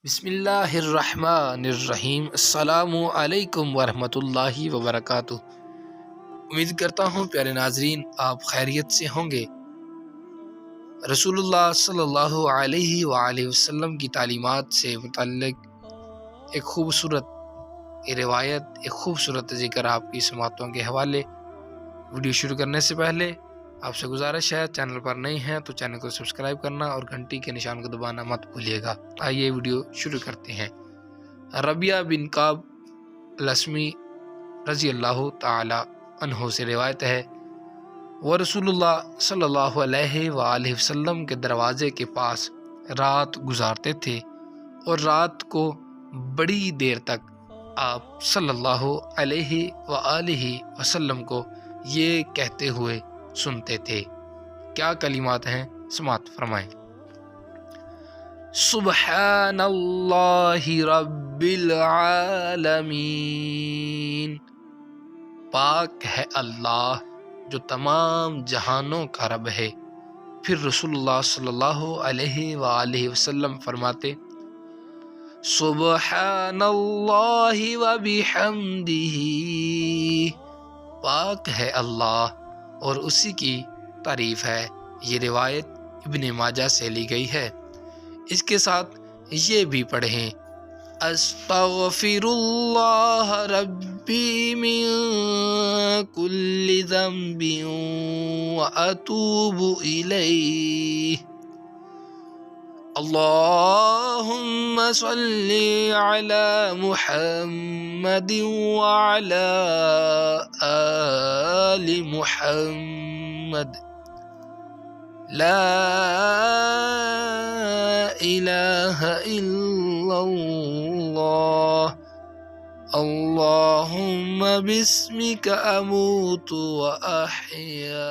بسم اللہ الرحمن الرحیم۔ السلام علیکم ورحمۃ اللہ وبرکاتہ۔ امید کرتا ہوں پیارے ناظرین آپ خیریت سے ہوں گے۔ رسول اللہ صلی اللہ علیہ وآلہ وسلم کی تعلیمات سے متعلق ایک خوبصورت روایت، ایک خوبصورت ذکر آپ کی سماعتوں کے حوالے۔ ویڈیو شروع کرنے سے پہلے آپ سے گزارش ہے، چینل پر نئے ہیں تو چینل کو سبسکرائب کرنا اور گھنٹی کے نشان کو دبانا مت بھولیے گا۔ آئیے ویڈیو شروع کرتے ہیں۔ ربیہ بن کعب الاسلمی رضی اللہ تعالی عنہ سے روایت ہے، وہ رسول اللہ صلی اللہ علیہ وآلہ وسلم کے دروازے کے پاس رات گزارتے تھے اور رات کو بڑی دیر تک آپ صلی اللہ علیہ وآلہ وسلم کو یہ کہتے ہوئے سنتے تھے۔ کیا کلمات ہیں، سماعت فرمائیں۔ سبحان اللہ رب العالمین، پاک ہے اللہ جو تمام جہانوں کا رب ہے۔ پھر رسول اللہ صلی اللہ علیہ وآلہ وسلم فرماتے، سبحان اللہ وبحمدہ، پاک ہے اللہ اور اسی کی تعریف ہے۔ یہ روایت ابن ماجہ سے لی گئی ہے۔ اس کے ساتھ یہ بھی پڑھیں، استغفر اللہ ربی من کل ذنب واتوب الیہ، اللہم صلی علی محمد وعلی آل محمد، لا الہ الا اللہ، اللہم باسمک اموت واحیا۔